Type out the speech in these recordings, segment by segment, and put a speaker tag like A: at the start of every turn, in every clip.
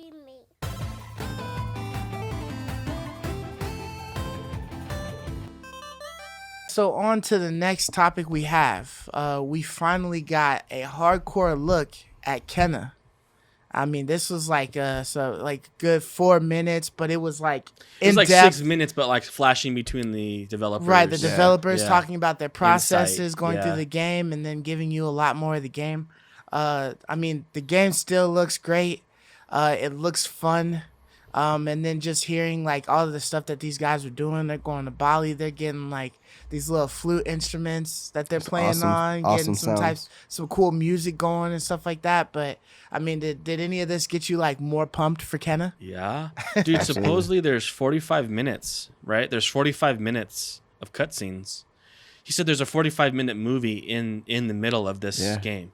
A: me.
B: So on to the next topic we have. We finally got a hardcore look at Kenna. I mean, this was like good 4 minutes, but it was like
C: It was
B: in
C: like
B: depth.
C: 6 minutes, but like flashing between the developers.
B: Right, the
D: Yeah.
B: developers
C: Yeah.
B: talking about their processes,
C: Insight,
B: going through
C: yeah.
B: the game, and then giving you a lot more of the game. I mean, the game still looks great. It looks fun. And then just hearing like all of the stuff that these guys are doing, they're going to Bali, they're getting like these little flute instruments that they're playing
D: awesome-
B: on, getting
D: awesome
B: some cool music going and stuff like that. But I mean, did any of this get you like more pumped for Kenna?
C: Yeah. Dude, supposedly there's 45 minutes, right? There's 45 minutes of cutscenes. He said there's a 45-minute movie in the middle of this
D: Yeah.
C: game.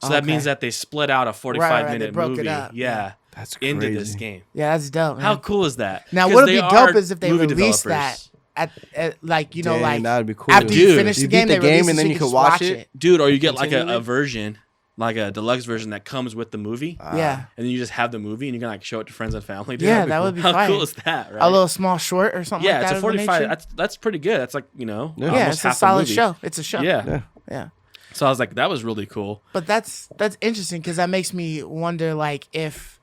C: So that
B: Okay.
C: means that they split out a
B: Right,
C: 45-minute
B: they broke it
C: movie.
B: up,
C: Yeah.
D: That's
C: Into
D: crazy.
C: this game.
B: Yeah, that's dope.
C: How
B: Man.
C: cool is that?
B: Now,
C: 'Cause
B: what'd
C: they
B: be
C: are
B: dope is if they
C: movie
B: released
C: developers.
B: that at like
D: Yeah,
B: like
D: that would be cool.
B: after you
C: Dude,
B: finish the
D: you
B: game,
D: beat the
B: they release
D: game and
B: it
D: then
B: so
D: you could
B: just
D: watch it.
C: Dude, or you get like
D: Continually?
C: a version, like a deluxe version that comes with the movie.
B: Yeah.
C: And then you just have the movie and you can like show it to friends and family. Dude,
B: Yeah,
C: that'd
B: that
C: cool.
B: would be
C: How
B: fire.
C: cool is that, right?
B: A little small short or something
C: yeah,
B: like that.
C: it's a
B: of the
C: 45.
B: nature.
C: That's pretty good. That's like,
D: Yeah.
B: Yeah,
C: almost
B: it's a
C: half
B: solid
C: movie.
B: show. It's a show.
C: Yeah.
D: Yeah.
B: Yeah.
C: So I was like, that was really cool.
B: But that's interesting because that makes me wonder like if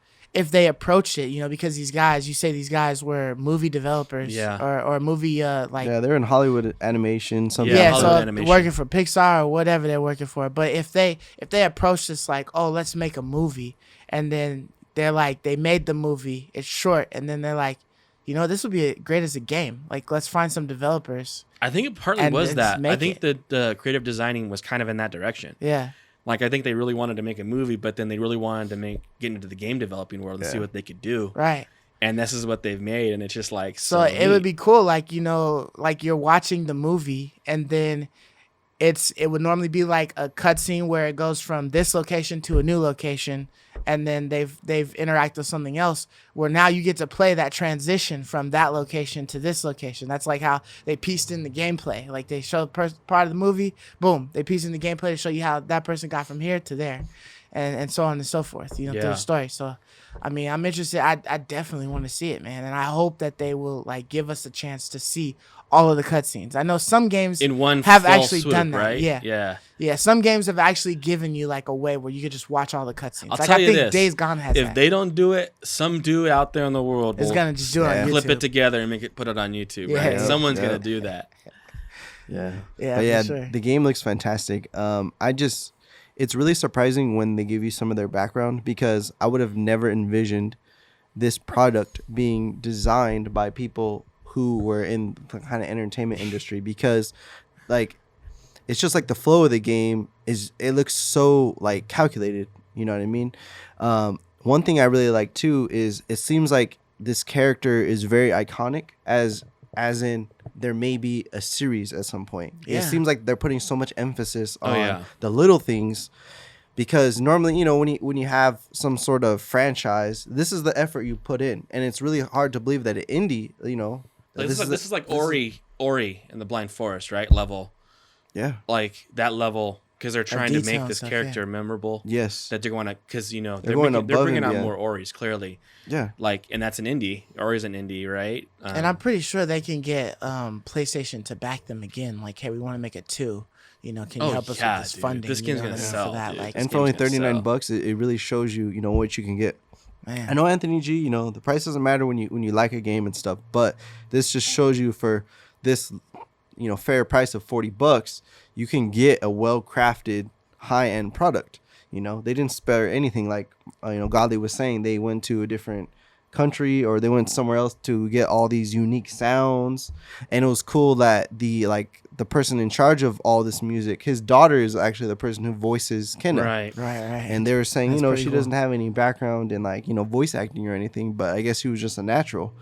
B: they approached it, because these guys, you say these guys were movie developers,
C: Yeah.
B: or movie like
D: Yeah, they're in Hollywood animation. Something.
C: Yeah,
B: yeah,
C: Hollywood
B: so
C: animation.
B: working for Pixar or whatever they're working for. But if they approach this like, oh, let's make a movie, and then they're like, they made the movie, it's short, and then they're like, this would be great as a game. Like, let's find some developers.
C: I think it partly
B: And
C: was
B: just
C: that. I
B: make
C: think that the creative designing was kind of in that direction.
B: Yeah,
C: Like, I think they really wanted to make a movie, but then they really wanted to get into the game developing world and see
D: Yeah.
C: what they could do.
B: right.
C: And this is what they've made, and it's just like
B: So it would be cool, like like you're watching the movie, and then it would normally be like a cutscene where it goes from this location to a new location, and then they've interacted with something else where now you get to play that transition from that location to this location. That's like how they pieced in the gameplay. Like they show part of the movie, boom, they pieced in the gameplay to show you how that person got from here to there, and so on and so forth. Through
C: Yeah.
B: the story. So. I mean, I'm interested. I definitely want to see it, man, and I hope that they will like give us a chance to see all of the cutscenes. I know some games
C: in one
B: have
C: fell
B: actually
C: swoop,
B: done that.
C: right?
B: Yeah. Some games have actually given you like a way where you could just watch all the cutscenes.
C: I'll
B: Like
C: tell
B: I
C: you
B: think
C: this.
B: Days Gone has
C: If
B: that.
C: they don't do it, some dude out there in the world
B: It's
C: will
B: gonna just do it on
D: Yeah.
B: YouTube.
C: clip it together and put it on YouTube.
B: Yeah,
C: Right?
B: yeah.
C: Someone's
D: Yeah.
C: gonna do that.
D: Yeah.
B: Yeah,
D: But yeah,
B: for sure.
D: the game looks fantastic. It's really surprising when they give you some of their background because I would have never envisioned this product being designed by people who were in the kind of entertainment industry because like it's just like the flow of the game it looks so like calculated, you know what I mean? One thing I really like too is it seems like this character is very iconic as in there may be a series at some point.
B: Yeah.
D: It seems like they're putting so much emphasis
C: Oh,
D: on
C: yeah.
D: the little things because normally, when you have some sort of franchise, this is the effort you put in, and it's really hard to believe that an indie,
C: Like, this is like
D: this is-
C: Ori in the Blind Forest, right? Level,
D: yeah,
C: like that level, because they're trying to
B: detail
C: make
B: and
C: this
B: stuff,
C: character memorable.
D: yes,
C: That they're going to, because they're
D: going
C: they're
D: above
C: bringing
D: and
C: out
D: beyond.
C: more Oris clearly,
D: yeah,
C: like, and that's an indie. Ori's an indie, right?
B: And I'm pretty sure they can get PlayStation to back them again. Like, hey, we want to make a 2. Can you
C: Oh,
B: help us
C: yeah,
B: with this
C: dude.
B: funding?
C: This game's
B: you know
C: gonna
B: what I mean,
C: sell,
B: for that.
C: dude.
B: Like,
C: This
D: and for only
C: game's gonna sell.
D: $39, it really shows you, what you can get.
B: man.
D: I know Anthony G, the price doesn't matter when you like a game and stuff, but this just shows you for this, fair price of $40, you can get a well-crafted high-end product. They didn't spare anything like, Godly was saying they went to a different country or they went somewhere else to get all these unique sounds. And it was cool that the person in charge of all this music, his daughter is actually the person who voices Kenna.
C: Right.
B: Right.
D: And they were saying,
B: That's pretty
D: she
B: cool.
D: doesn't have any background in voice acting or anything, but I guess he was just a natural.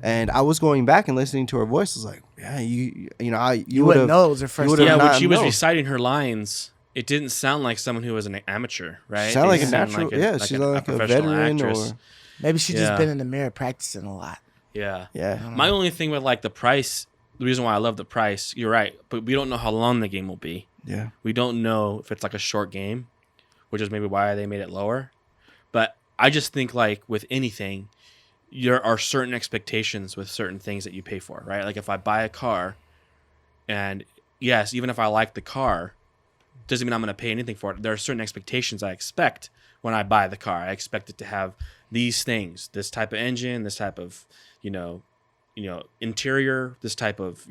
D: And I was going back and listening to her voice. I was like, yeah, you
B: You
D: would
B: wouldn't
D: have
B: know it was her first
D: would've
B: time.
C: Yeah, when
D: not
C: she was
D: known.
C: reciting her lines, it didn't sound like someone who was an amateur, right?
D: sound
C: It
D: like a
C: sounded
D: natural.
C: like
D: Yeah, she's like a
C: professional
D: veteran
C: actress.
D: or
B: Maybe she
C: Yeah.
B: just been in the mirror practicing a lot.
C: Yeah.
D: yeah.
C: My only thing with like the price, the reason why I love the price, you're right, but we don't know how long the game will be.
D: Yeah.
C: We don't know if it's like a short game, which is maybe why they made it lower. But I just think like with anything, there are certain expectations with certain things that you pay for, right? Like if I buy a car, and yes, even if I like the car, doesn't mean I'm going to pay anything for it. There are certain expectations I expect when I buy the car. I expect it to have these things, this type of engine, this type of, interior, this type of,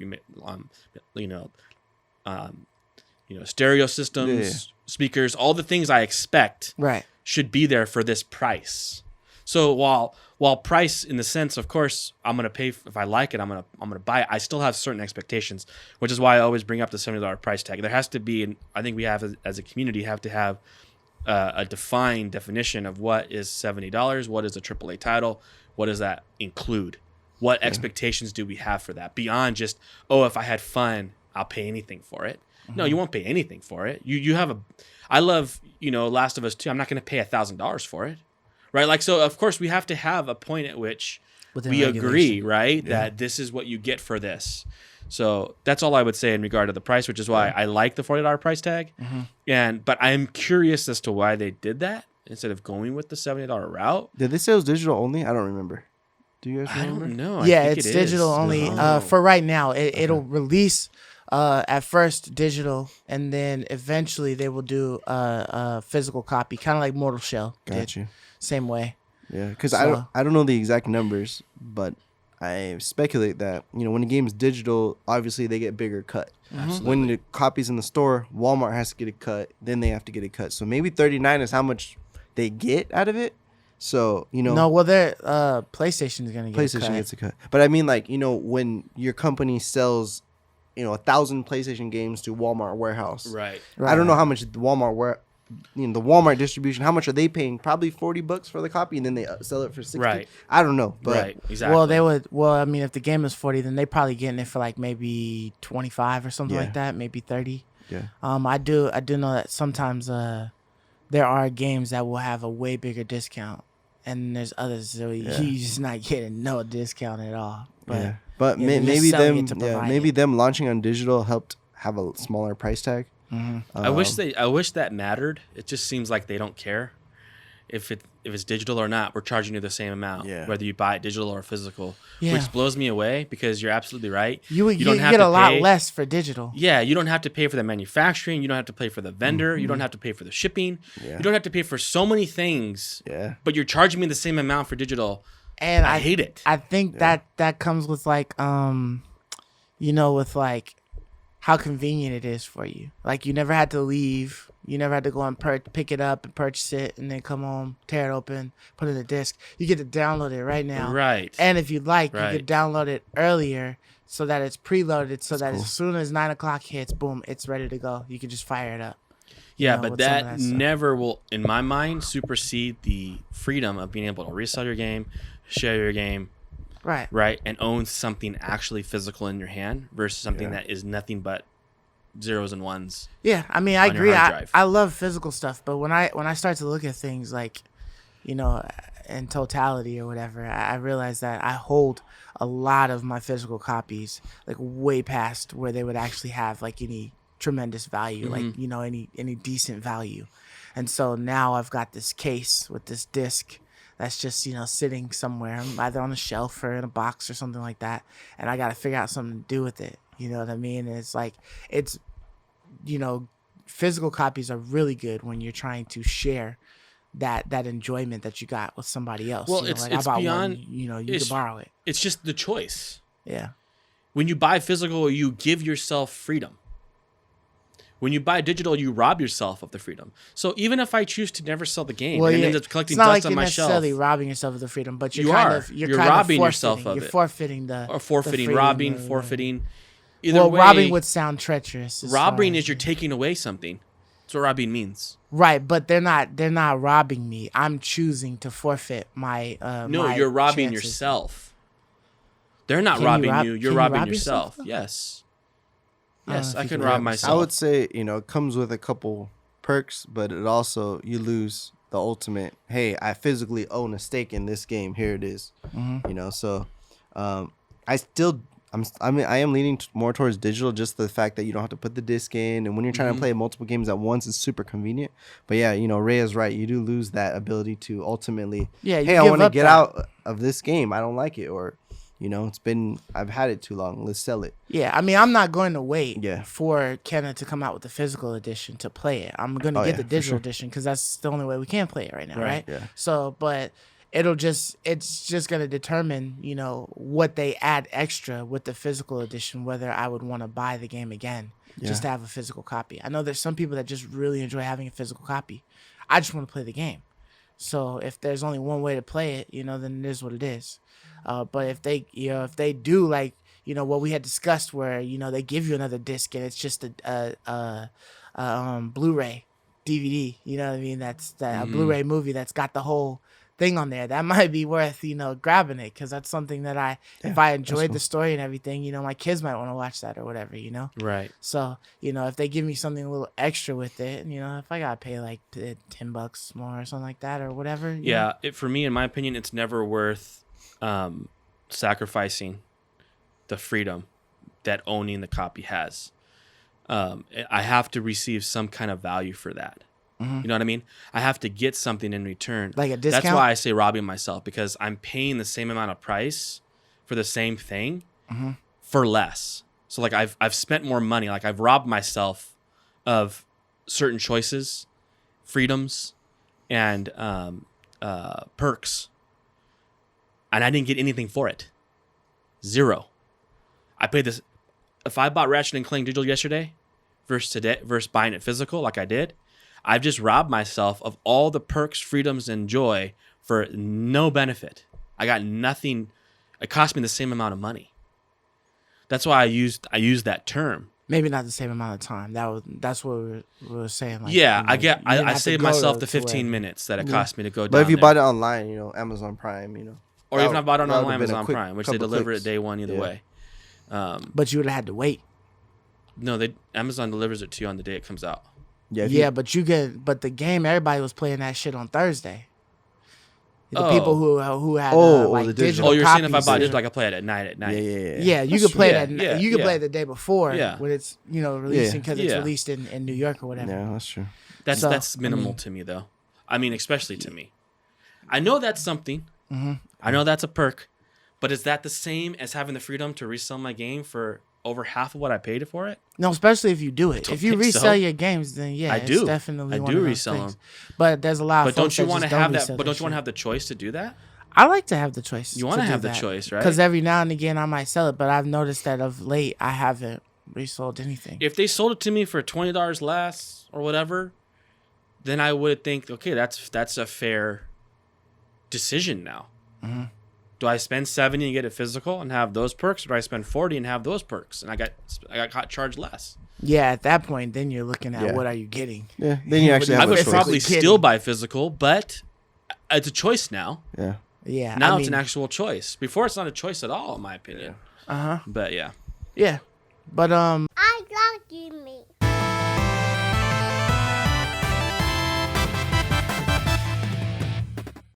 C: stereo systems, speakers, all the things I expect
B: Right.
C: should be there for this price. So while price in the sense, of course, I'm gonna pay if I like it, I'm gonna buy it. I still have certain expectations, which is why I always bring up the $70 price tag. There has to be, and I think we have as a community have to have a defined definition of what is $70, what is a AAA title, what does that include, what expectations do we have for that beyond just if I had fun, I'll pay anything for it. No, you won't pay anything for it. You have I love Last of Us 2. I'm not gonna pay $1,000 for it. Right, like so. Of course, we have to have a point at which we agree, right, that this is what you get for this. So that's all I would say in regard to the price, which is why I like the $40 price tag. But I'm curious as to why they did that instead of going with the $70 route.
D: Did they say it was digital only? I don't remember. Do you guys remember?
C: I don't know.
B: Yeah,
C: I think
B: it's
C: it
B: digital
C: is.
B: only.
C: Oh.
B: For right now, it'll release at first digital, and then eventually they will do a physical copy, kind of like Mortal Shell did.
D: Got you.
B: Same way.
D: Yeah, because
B: So-
D: I don't know the exact numbers, but I speculate that when the game's digital, obviously they get bigger cut. When the copy's in the store, Walmart has to get a cut, then they have to get a cut. So maybe 39 is how much they get out of it. So
B: No, well, they're PlayStation is gonna get
D: PlayStation
B: a cut.
D: gets a cut. But I mean, like when your company sells 1,000 PlayStation games to Walmart warehouse,
C: Right.
D: I don't know how much the Walmart distribution, how much are they paying? Probably $40 for the copy, and then they sell it for $60.
C: Right.
D: I don't know, but
C: Right. Exactly.
B: Well, they would. Well, I mean, if the game is 40, then they probably getting it for like maybe 25 or something
D: Yeah.
B: like that, maybe 30.
D: yeah,
B: I do know that sometimes there are games that will have a way bigger discount, and there's others so you just not getting no discount at all. But
D: yeah. But
B: yeah, they're just
D: maybe
B: selling
D: them,
B: it to provide
D: maybe
B: it.
D: them launching on digital helped have a smaller price tag.
C: I wish that mattered. It just seems like they don't care if it's digital or not. We're charging you the same amount, whether you buy it digital or physical,
B: Yeah.
C: which blows me away because you're absolutely right.
B: you
C: don't have
B: get
C: to
B: a lot
C: pay-
B: less for digital.
C: Yeah, you don't have to pay for the manufacturing. You don't have to pay for the vendor. You don't have to pay for the shipping.
D: Yeah.
C: You don't have to pay for so many things.
D: Yeah.
C: But you're charging me the same amount for digital.
B: And
C: I hate it.
B: I think that comes with like with like how convenient it is for you. Like you never had to leave. You never had to go and pick it up and purchase it and then come home, tear it open, put it in a disc. You get to download it right now.
C: Right.
B: And if you'd like, you
C: Right.
B: could download it earlier so that it's preloaded so that as soon as 9 o'clock hits, boom, it's ready to go. You can just fire it up.
C: Yeah,
B: know,
C: but
B: with some of
C: that
B: that stuff.
C: never will, in my mind, supersede the freedom of being able to resell your game, share your game,
B: Right.
C: right, and own something actually physical in your hand versus something that is nothing but zeros and ones.
B: Yeah, I mean, I
C: on your
B: agree.
C: hard
B: I,
C: drive.
B: I love physical stuff, but when I start to look at things like, in totality or whatever, I realize that I hold a lot of my physical copies like way past where they would actually have like any tremendous value, like any decent value. And so now I've got this case with this disc that's just sitting somewhere, either on a shelf or in a box or something like that, and I got to figure out something to do with it. You know what I mean? And it's like physical copies are really good when you're trying to share that enjoyment that you got with somebody else.
C: Well,
B: like
C: it's
B: I bought
C: beyond-
B: one, you
C: it's-
B: can borrow it.
C: It's just the choice.
B: Yeah.
C: When you buy physical, you give yourself freedom. When you buy digital, you rob yourself of the freedom. So even if I choose to never sell the game and end up collecting
B: it's not
C: dust
B: like
C: on
B: you're
C: my shelf,
B: necessarily robbing yourself of the freedom, but
C: You are. You're robbing yourself of
B: You're
C: it.
B: forfeiting the
C: or forfeiting,
B: freedom
C: robbing,
B: or-
C: forfeiting. Either
B: Well,
C: way,
B: robbing would sound treacherous. as
C: robbing
B: far
C: is
B: as-
C: you're taking away something. That's what robbing means.
B: right, but they're not robbing me. I'm choosing to forfeit my.
C: No,
B: my
C: you're robbing
B: chances.
C: yourself. They're not
B: Can you
C: robbing
B: rob-
C: you.
B: can
C: You're
B: you
C: robbing
B: rob yourself,
C: yourself.
B: though?
C: Yes.
B: I don't
C: Yes,
B: know
C: I
B: if you
C: can
B: can
C: rob
B: rob
C: myself.
D: I would say, it comes with a couple perks, but it also, you lose the ultimate, hey, I physically own a stake in this game. Here it is.
B: Mm-hmm.
D: So I am leaning more towards digital, just the fact that you don't have to put the disc in, and when you're trying to play multiple games at once, it's super convenient. But yeah, Ray is right. You do lose that ability to ultimately,
B: Yeah, you
D: hey, I
B: give
D: want to
B: up
D: get
B: that.
D: out of this game. I don't like it, or I've had it too long. Let's sell it.
B: Yeah, I mean, I'm not going to wait
D: Yeah.
B: for Kenna to come out with the physical edition to play it. I'm going to
D: Oh,
B: get
D: yeah,
B: the
D: for
B: digital
D: sure.
B: edition because that's the only way we can play it right now, right?
D: Yeah.
B: So, but it's just going to determine, what they add extra with the physical edition, whether I would want to buy the game again just to
D: Yeah.
B: have a physical copy. I know there's some people that just really enjoy having a physical copy. I just want to play the game. So if there's only one way to play it, then it is what it is. But if they do like, what we had discussed where, they give you another disc and it's just a Blu-ray DVD, you know what I mean? That's a Blu-ray movie that's got the whole thing on there. That might be worth, grabbing it. Cause that's something that if I enjoyed the story and everything, my kids might want to watch that or whatever,
C: Right.
B: So, if they give me something a little extra with it, if I gotta pay like $10 more or something like that or whatever.
C: Yeah, for me, in my opinion, it's never worth sacrificing the freedom that owning the copy has. I have to receive some kind of value for that. You know what I mean? I have to get something in return.
B: Like a discount?
C: That's why I say robbing myself, because I'm paying the same amount of price for the same thing for less. So like I've spent more money. Like I've robbed myself of certain choices, freedoms, and perks, and I didn't get anything for it. Zero. I paid this. If I bought Ratchet and Clank digital yesterday versus buying it physical like I did, I've just robbed myself of all the perks, freedoms, and joy for no benefit. I got nothing. It cost me the same amount of money. That's why I used that term.
B: Maybe not the same amount of time. That's what we were saying. Like,
C: Yeah,
B: you didn't
C: I
B: have to
C: saved
B: go
C: myself
B: to
C: the 15
B: where-
C: minutes that it cost me to go down
D: But if you
C: there.
D: bought it online, Amazon Prime,
C: Or even if I bought it
D: that
C: on
D: would've been a
C: Amazon
D: quick
C: Prime, which they
D: couple
C: deliver
D: clicks.
C: it day one either
D: Yeah.
C: way.
B: But you would have had to wait.
C: No, Amazon delivers it to you on the day it comes out.
D: Yeah.
B: Yeah, but the game, everybody was playing that shit on Thursday. The
C: Oh.
B: people who had
D: Oh,
B: like
D: the
B: digital.
D: digital.
C: Oh, you're saying if I
B: copies,
C: bought digital, I could play it at night.
D: Yeah.
B: Yeah, you
D: That's
B: could play
C: true.
B: it.
C: Yeah,
B: You could
C: yeah.
B: play it the day before
C: Yeah.
B: when it's releasing because it's
C: Yeah.
B: released in New York or whatever.
D: Yeah, that's true.
C: That's
B: So,
C: that's
B: I
C: minimal
B: mean-
C: to me, though. I mean, especially to me. I know that's something.
B: Mm-hmm.
C: I know that's a perk, but is that the same as having the freedom to resell my game for over half of what I paid for it?
B: No, especially if you do it.
C: don't
B: If you
C: think
B: resell
C: so.
B: your games, then yeah,
C: I
B: it's
C: do.
B: definitely
C: I
B: one
C: do
B: of those
C: resell
B: things.
C: them.
B: But there's a lot of
C: But don't
B: folks
C: you
B: that
C: want to
B: just don't
C: have that?
B: resell
C: But
B: their
C: don't you want to
B: shit.
C: have the choice to do that?
B: I like to have the choice.
C: You want to have the choice, right?
B: Because every now and again I might sell it, but I've noticed that of late I haven't resold anything.
C: If they sold it to me for $20 less or whatever, then I would think, okay, that's a fair decision now.
B: Mm-hmm.
C: Do I spend $70 and get it physical and have those perks, or do I spend $40 and have those perks and I got caught charged less?
B: Yeah, at that point, then you're looking at
D: Yeah.
B: what are you getting?
D: Yeah. Then you actually
B: I
C: I
D: have a
C: would
D: choice.
C: probably
B: Kidding.
C: still buy physical, but it's a choice now.
D: Yeah.
B: Yeah.
C: Now
B: I
C: it's an
B: mean,
C: actual choice. Before it's not a choice at all, in my opinion.
B: Uh-huh.
C: But yeah.
B: Yeah. But
A: I love you,